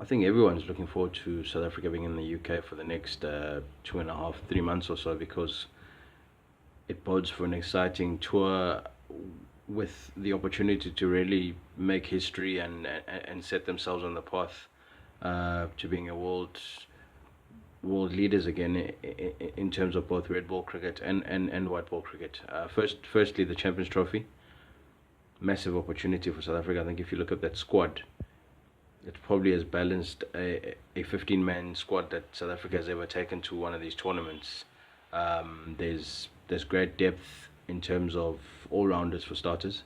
I think everyone's looking forward to South Africa being in the UK for the next 2.5, 3 months or so, because it bodes for an exciting tour with the opportunity to really make history and set themselves on the path to being a world leaders again in terms of both red ball cricket and white ball cricket. Firstly, the Champions Trophy, massive opportunity for South Africa. I think if you look at that squad, it's probably as balanced a 15-man squad that South Africa has ever taken to one of these tournaments. There's great depth in terms of all-rounders for starters,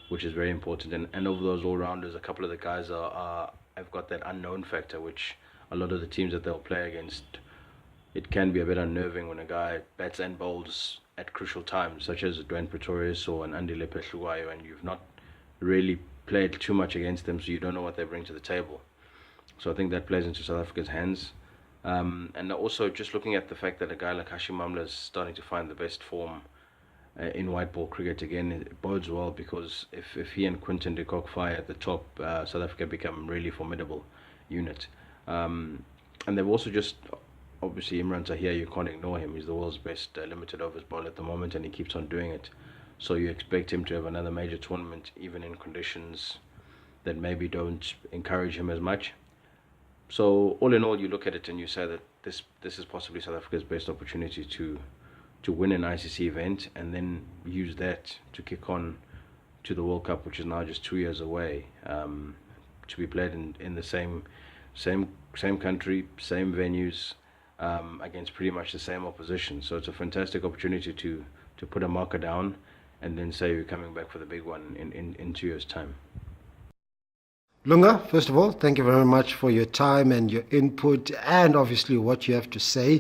which is very important. And of those all-rounders, a couple of the guys have got that unknown factor, which a lot of the teams that they'll play against, it can be a bit unnerving when a guy bats and bowls at crucial times, such as Dwayne Pretorius or an Andile Phehlukwayo, and you've not really played too much against them, so you don't know what they bring to the table. So I think that plays into South Africa's hands. And also just looking at the fact that a guy like Hashim Amla is starting to find the best form in white ball cricket again, it bodes well, because if he and Quinton de Kock fire at the top, South Africa become really formidable unit. And they've also just, obviously Imran Tahir, you can't ignore him. He's the world's best limited overs bowler at the moment, and he keeps on doing it. So you expect him to have another major tournament, even in conditions that maybe don't encourage him as much. So all in all, you look at it and you say that this is possibly South Africa's best opportunity to win an ICC event, and then use that to kick on to the World Cup, which is now just 2 years away, to be played in the same country, same venues, against pretty much the same opposition. So it's a fantastic opportunity to put a marker down, and then say you're coming back for the big one in 2 years' time. Lunga, first of all, thank you very much for your time and your input, and obviously what you have to say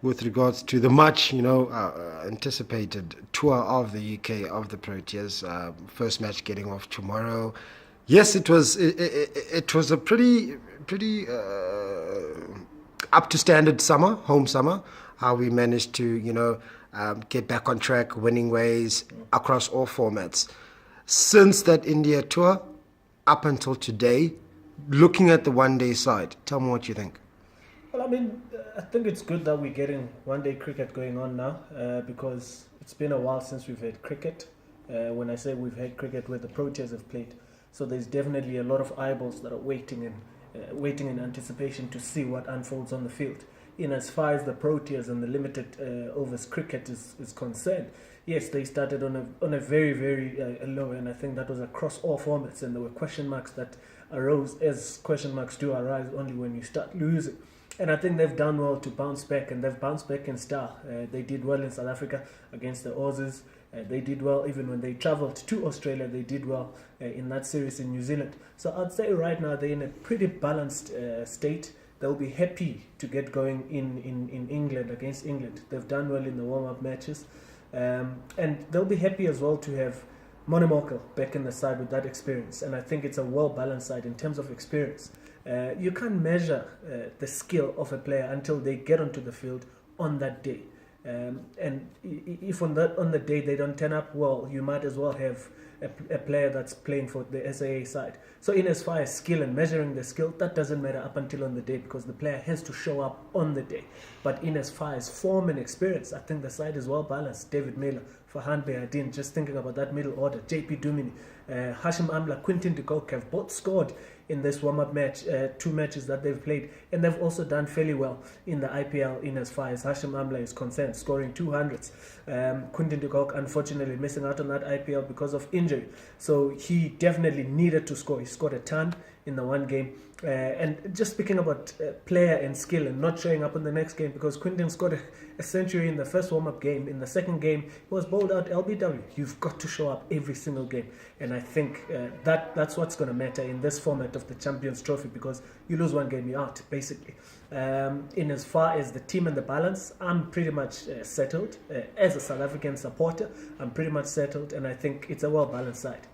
with regards to the much, anticipated tour of the UK of the Proteas. First match getting off tomorrow. Yes, it was a pretty up to standard home summer. How we managed to get back on track, winning ways across all formats. Since that India tour, up until today, looking at the one-day side, tell me what you think. Well, I mean, I think it's good that we're getting one-day cricket going on now, because it's been a while since we've had cricket. When I say we've had cricket, where the Proteas have played, so there's definitely a lot of eyeballs that are waiting in anticipation to see what unfolds on the field. In as far as the Proteas and the limited overs cricket is concerned, yes, they started on a very, very low, and I think that was across all formats, and there were question marks that arose, as question marks do arise only when you start losing. And I think they've done well to bounce back, and they've bounced back in style. They did well in South Africa against the Aussies. They did well even when they travelled to Australia. They did well in that series in New Zealand. So I'd say right now they're in a pretty balanced state. They'll be happy to get going in England, against England. They've done well in the warm-up matches. And they'll be happy as well to have Monamokel back in the side with that experience. And I think it's a well-balanced side in terms of experience. You can't measure the skill of a player until they get onto the field on that day. And if on the day they don't turn up, well, you might as well have a player that's playing for the SAA side. So in as far as skill and measuring the skill, that doesn't matter up until on the day, because the player has to show up on the day. But in as far as form and experience, I think the side is well balanced. David Miller, Farhan Behardine, just thinking about that middle order, JP Dumini, Hashim Amla, Quinton de Kock have both scored in this warm-up match, 2 matches that they've played, and they've also done fairly well in the IPL in as far as Hashim Amla is concerned, scoring 200s. Quinton de Kock unfortunately missing out on that IPL because of injury, so he definitely needed to score. He scored a ton in the one game. And just speaking about player and skill and not showing up in the next game, because Quinton scored a century in the first warm-up game. In the second game, he was bowled out LBW. You've got to show up every single game. And I think that's what's going to matter in this format of the Champions Trophy, because you lose one game, you're out, basically. In as far as the team and the balance, I'm pretty much settled. As a South African supporter, I'm pretty much settled, and I think it's a well-balanced side.